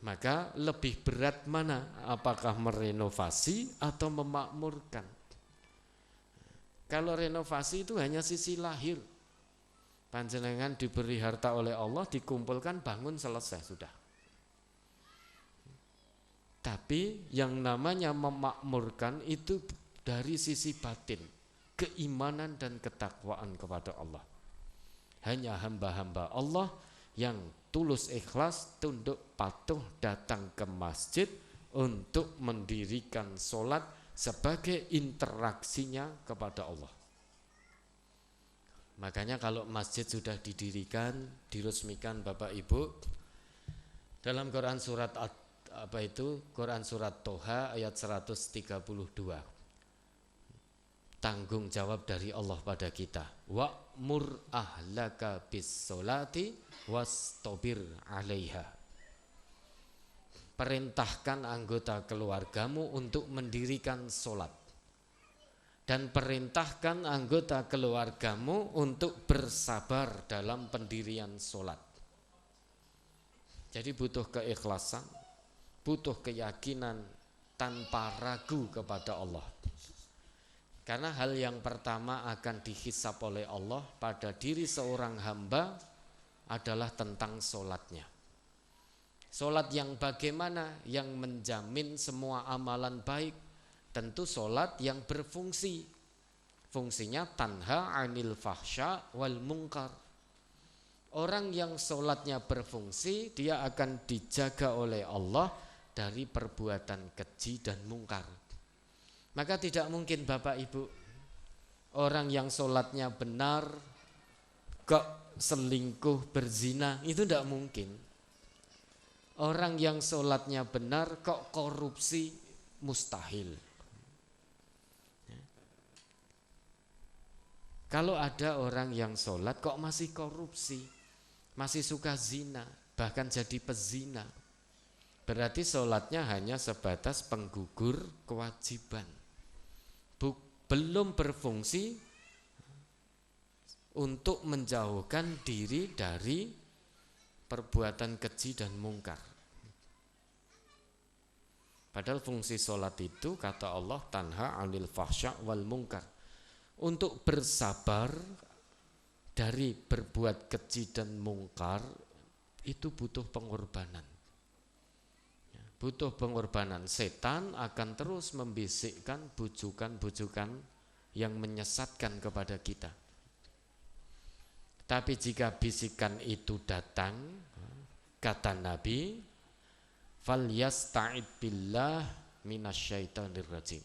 Maka lebih berat mana? Apakah merenovasi atau memakmurkan? Kalau renovasi itu hanya sisi lahir. Panjenengan diberi harta oleh Allah, dikumpulkan, bangun, selesai, sudah. Tapi yang namanya memakmurkan itu dari sisi batin, keimanan dan ketakwaan kepada Allah. Hanya hamba-hamba Allah yang tulus ikhlas, tunduk patuh datang ke masjid untuk mendirikan sholat sebagai interaksinya kepada Allah. Makanya kalau masjid sudah didirikan, diresmikan Bapak Ibu, dalam Quran surat Quran surat Toha ayat 132. Tanggung jawab dari Allah pada kita. Wa'mur ahlaka bis sholati wastabir 'alaiha. Perintahkan anggota keluargamu untuk mendirikan sholat, dan perintahkan anggota keluargamu untuk bersabar dalam pendirian sholat. Jadi butuh keikhlasan, butuh keyakinan tanpa ragu kepada Allah. Karena hal yang pertama akan dihisab oleh Allah pada diri seorang hamba adalah tentang sholatnya. Sholat yang bagaimana? Yang menjamin semua amalan baik. Tentu sholat yang berfungsi. Fungsinya tanha 'anil fahsya wal munkar. Orang yang sholatnya berfungsi, dia akan dijaga oleh Allah dari perbuatan keji dan mungkar. Maka tidak mungkin Bapak Ibu, orang yang sholatnya benar kok selingkuh berzina, itu tidak mungkin. Orang yang sholatnya benar kok korupsi, mustahil. Kalau ada orang yang sholat kok masih korupsi, masih suka zina, bahkan jadi pezina, berarti sholatnya hanya sebatas penggugur kewajiban, belum berfungsi untuk menjauhkan diri dari perbuatan keji dan mungkar. Padahal fungsi sholat itu kata Allah tanha 'anil fahsya wal munkar, untuk bersabar dari berbuat keji dan mungkar itu butuh pengorbanan. Butuh pengorbanan. Setan akan terus membisikkan bujukan-bujukan yang menyesatkan kepada kita. Tapi jika bisikan itu datang, kata Nabi, falyasta'id billah minasyaitonir rajim.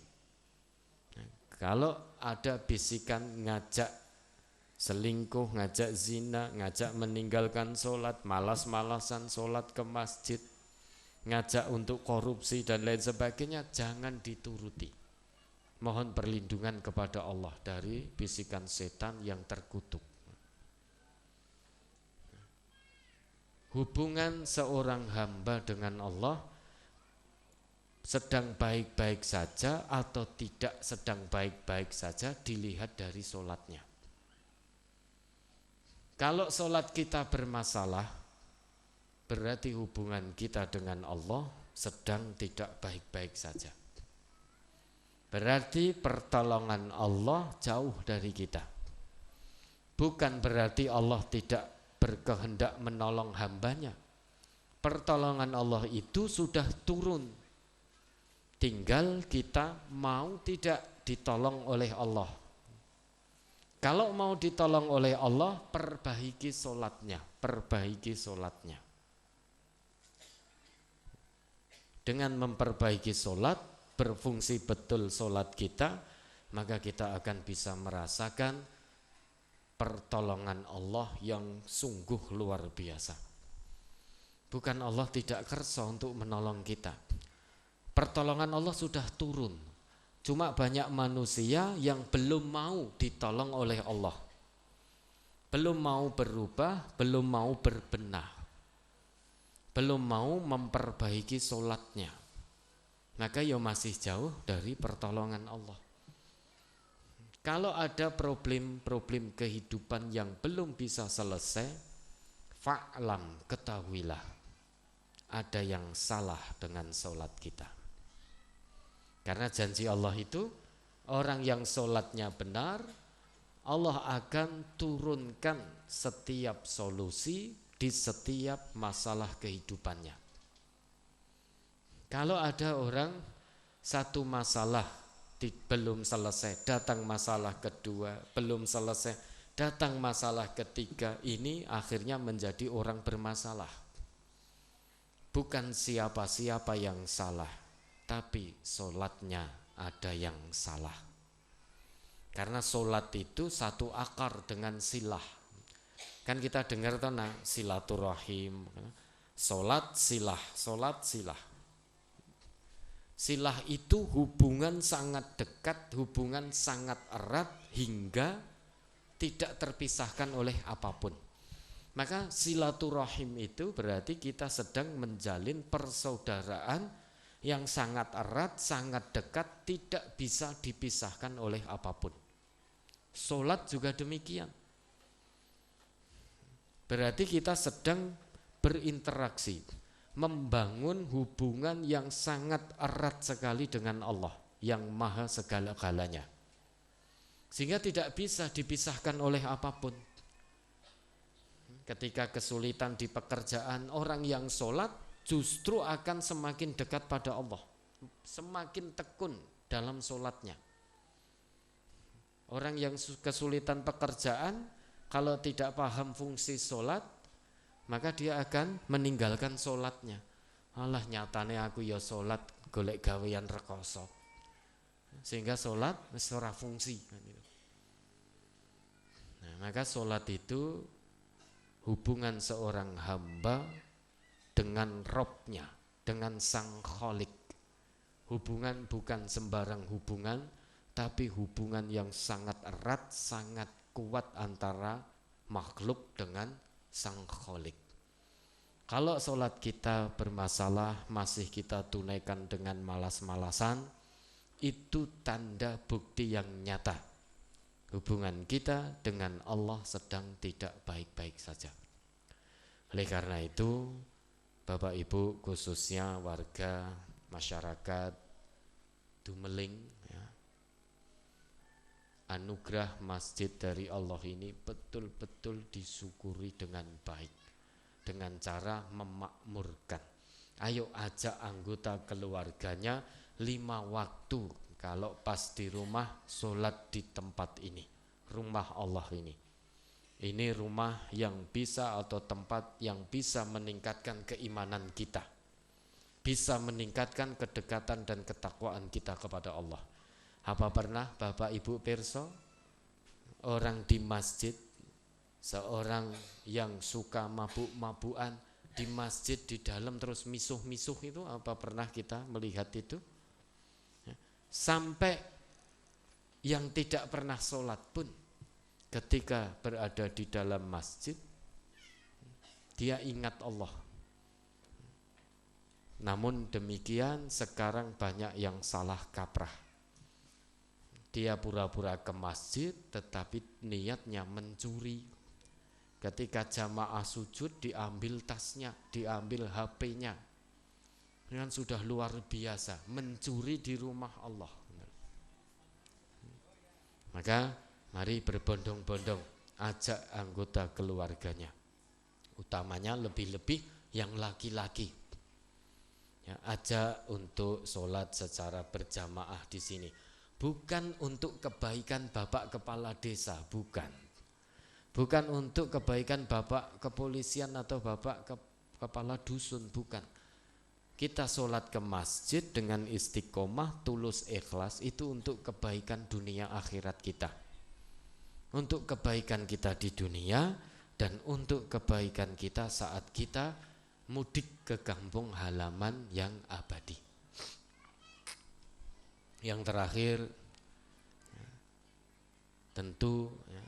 Kalau ada bisikan ngajak selingkuh, ngajak zina, ngajak meninggalkan sholat, malas-malasan sholat ke masjid, ngajak untuk korupsi dan lain sebagainya, jangan dituruti. Mohon perlindungan kepada Allah dari bisikan setan yang terkutuk. Hubungan seorang hamba dengan Allah sedang baik-baik saja atau tidak sedang baik-baik saja dilihat dari sholatnya. Kalau sholat kita bermasalah, berarti hubungan kita dengan Allah sedang tidak baik-baik saja. Berarti pertolongan Allah jauh dari kita. Bukan berarti Allah tidak berkehendak menolong hambanya. Pertolongan Allah itu sudah turun. Tinggal kita mau tidak ditolong oleh Allah. Kalau mau ditolong oleh Allah, perbaiki sholatnya, perbaiki sholatnya. Dengan memperbaiki sholat, berfungsi betul sholat kita, maka kita akan bisa merasakan pertolongan Allah yang sungguh luar biasa. Bukan Allah tidak kersa untuk menolong kita. Pertolongan Allah sudah turun. Cuma banyak manusia yang belum mau ditolong oleh Allah. Belum mau berubah, belum mau berbenah. Belum mau memperbaiki sholatnya. Maka ya masih jauh dari pertolongan Allah. Kalau ada problem-problem kehidupan yang belum bisa selesai, fa'lam, ketahuilah, ada yang salah dengan sholat kita. Karena janji Allah itu, orang yang sholatnya benar, Allah akan turunkan setiap solusi di setiap masalah kehidupannya. Kalau ada orang satu masalah belum selesai, datang masalah kedua, belum selesai, Datang masalah ketiga ini akhirnya menjadi orang bermasalah. Bukan siapa-siapa yang salah, tapi sholatnya ada yang salah. Karena sholat itu satu akar dengan silah. Kan kita dengar tanah silaturahim, sholat silah, sholat silah. Silah itu hubungan sangat dekat, hubungan sangat erat hingga tidak terpisahkan oleh apapun. Maka silaturahim itu berarti kita sedang menjalin persaudaraan yang sangat erat, sangat dekat, tidak bisa dipisahkan oleh apapun. Sholat juga demikian. Berarti kita sedang berinteraksi, membangun hubungan yang sangat erat sekali dengan Allah yang maha segala-galanya. Sehingga tidak bisa dipisahkan oleh apapun. Ketika kesulitan di pekerjaan, orang yang sholat justru akan semakin dekat pada Allah, semakin tekun dalam sholatnya. Orang yang kesulitan pekerjaan, kalau tidak paham fungsi sholat, maka dia akan meninggalkan sholatnya. Alah, nyatane aku ya sholat golek gawean rekoso, sehingga sholat wis ora fungsi. Nah, maka sholat itu hubungan seorang hamba dengan Robnya, dengan Sang Khalik. Hubungan bukan sembarang hubungan, tapi hubungan yang sangat erat, sangat kuat antara makhluk dengan Sang Khalik. Kalau sholat kita bermasalah, masih kita tunaikan dengan malas-malasan, itu tanda bukti yang nyata. Hubungan kita dengan Allah sedang tidak baik-baik saja. Oleh karena itu, Bapak Ibu khususnya warga masyarakat Dumeling, ya, anugerah masjid dari Allah ini betul-betul disyukuri dengan baik, dengan cara memakmurkan. Ayo ajak anggota keluarganya 5 waktu. Kalau pas di rumah, sholat di tempat ini, rumah Allah ini. Ini rumah yang bisa atau tempat yang bisa meningkatkan keimanan kita, bisa meningkatkan kedekatan dan ketakwaan kita kepada Allah. Apa pernah Bapak Ibu pirsa orang di masjid, seorang yang suka mabuk-mabukan di masjid di dalam terus misuh-misuh itu, apa pernah kita melihat itu? Sampai yang tidak pernah sholat pun ketika berada di dalam masjid dia ingat Allah. Namun demikian sekarang banyak yang salah kaprah. Dia pura-pura ke masjid tetapi niatnya mencuri. Ketika jamaah sujud diambil tasnya, diambil HP-nya. Dengan sudah luar biasa, mencuri di rumah Allah. Maka mari berbondong-bondong ajak anggota keluarganya, utamanya lebih-lebih yang laki-laki, ya, ajak untuk sholat secara berjamaah di sini. Bukan untuk kebaikan Bapak Kepala Desa, bukan untuk kebaikan Bapak Kepolisian atau Bapak Kepala Dusun, bukan. Kita sholat ke masjid dengan istiqomah, tulus, ikhlas, itu untuk kebaikan dunia akhirat kita, untuk kebaikan kita di dunia, dan untuk kebaikan kita saat kita mudik ke kampung halaman yang abadi. Yang terakhir, tentu ya,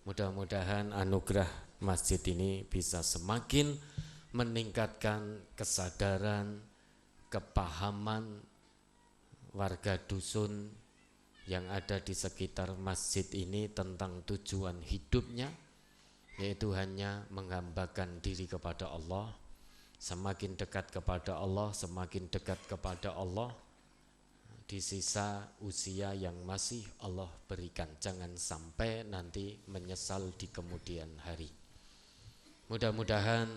mudah-mudahan anugerah masjid ini bisa semakin meningkatkan kesadaran, kepahaman warga dusun yang ada di sekitar masjid ini tentang tujuan hidupnya, yaitu hanya menghambakan diri kepada Allah. Semakin dekat kepada Allah, semakin dekat kepada Allah di sisa usia yang masih Allah berikan. Jangan sampai nanti menyesal di kemudian hari. Mudah-mudahan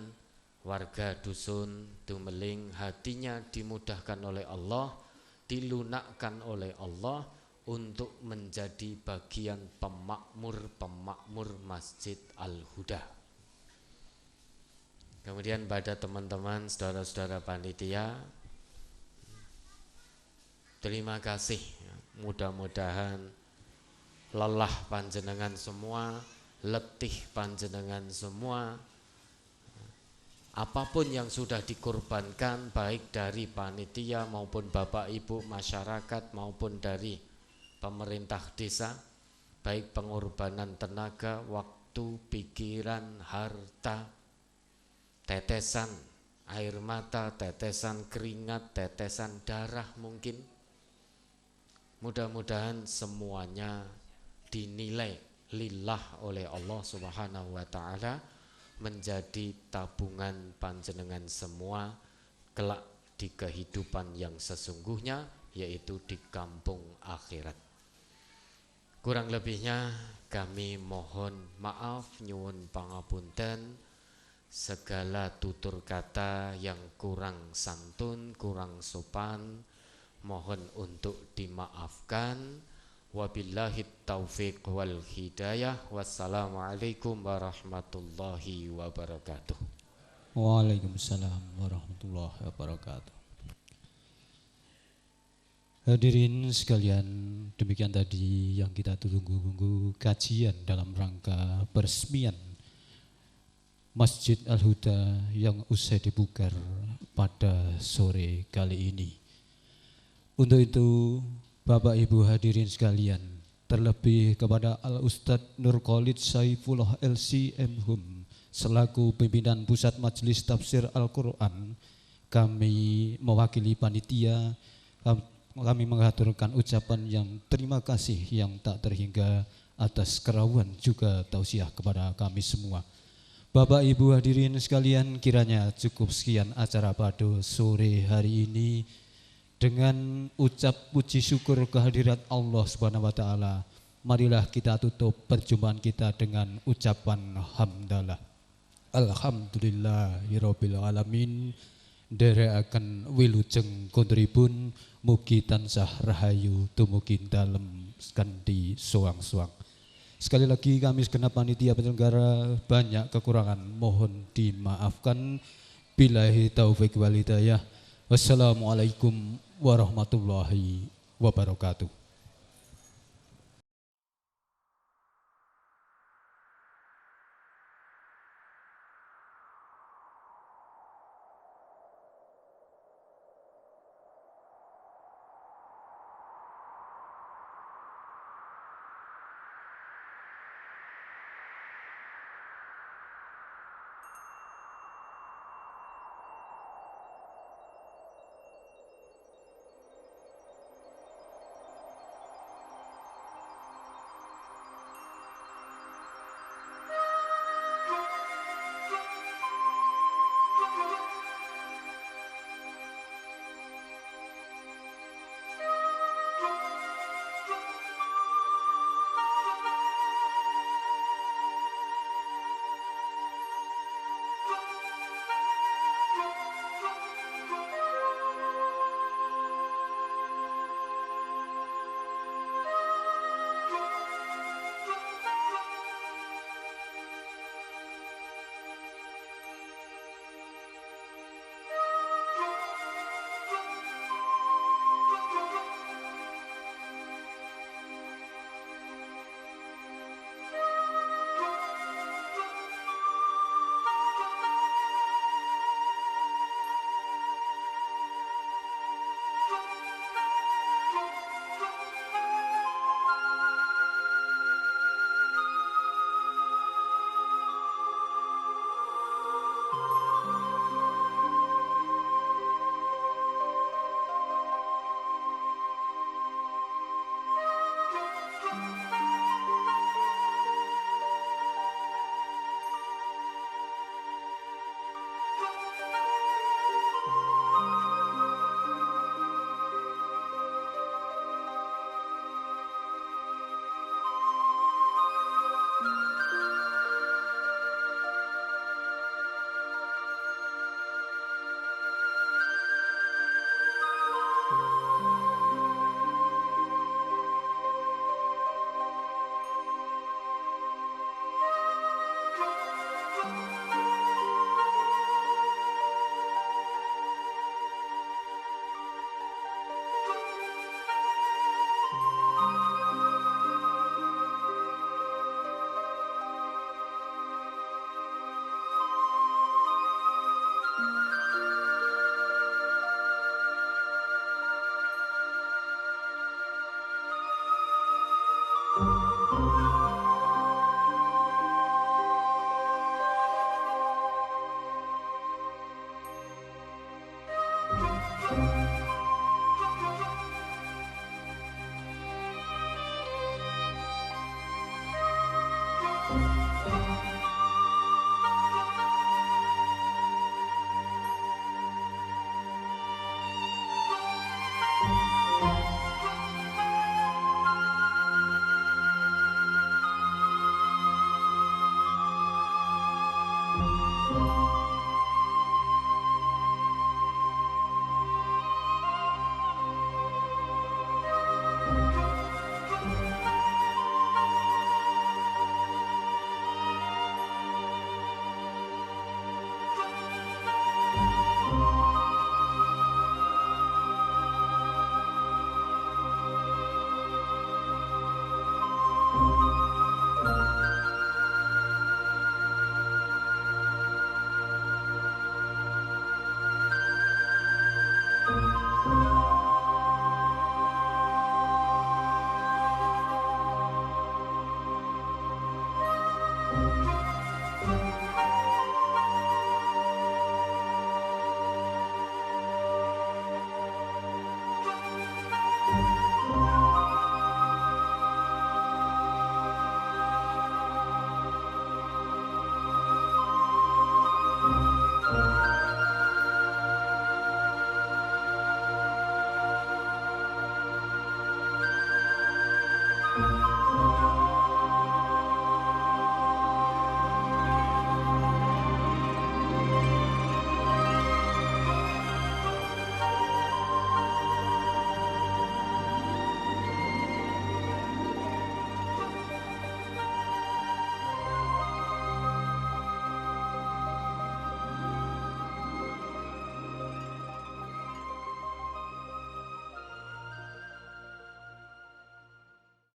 warga dusun Dumeling hatinya dimudahkan oleh Allah, dilunakkan oleh Allah untuk menjadi bagian pemakmur Masjid Al-Huda. Kemudian pada teman-teman, saudara-saudara panitia, terima kasih. Mudah-mudahan lelah panjenengan semua, letih panjenengan semua, apapun yang sudah dikorbankan baik dari panitia maupun Bapak Ibu masyarakat maupun dari pemerintah desa, baik pengorbanan tenaga, waktu, pikiran, harta, tetesan air mata, tetesan keringat, tetesan darah mungkin, mudah-mudahan semuanya dinilai lillah oleh Allah Subhanahu wa ta'ala, menjadi tabungan panjenengan semua kelak di kehidupan yang sesungguhnya, yaitu di kampung akhirat. Kurang lebihnya kami mohon maaf, nyuwun pangapunten, segala tutur kata yang kurang santun, kurang sopan, mohon untuk dimaafkan. Wabillahi taufiq wal hidayah. Wassalamualaikum warahmatullahi wabarakatuh. Waalaikumsalam warahmatullahi wabarakatuh. Hadirin sekalian, demikian tadi yang kita tunggu-tunggu, kajian dalam rangka peresmian Masjid Al-Huda yang usai dibukar pada sore kali ini. Untuk itu, Bapak Ibu hadirin sekalian, terlebih kepada Al-Ustadz Nur Khalid Saifullah LCM selaku pimpinan Pusat Majelis Tafsir Al-Quran, kami mewakili panitia, kami mengaturkan ucapan yang terima kasih yang tak terhingga atas kerawan juga tausiah kepada kami semua. Bapak Ibu hadirin sekalian, kiranya cukup sekian acara pada sore hari ini. Dengan ucap puji syukur kehadirat Allah Subhanahu wa ta'ala, marilah kita tutup perjumpaan kita dengan ucapan hamdalah. Alhamdulillahirabbil alamin. Nderekaken wilujeng kontribun mugi tansah rahayu tumugi dalem kanthi soang-soang. Sekali lagi kami segenap panitia penyelenggara banyak kekurangan, mohon dimaafkan. Billahi taufik wal hidayah. Wassalamualaikum warahmatullahi wabarakatuh.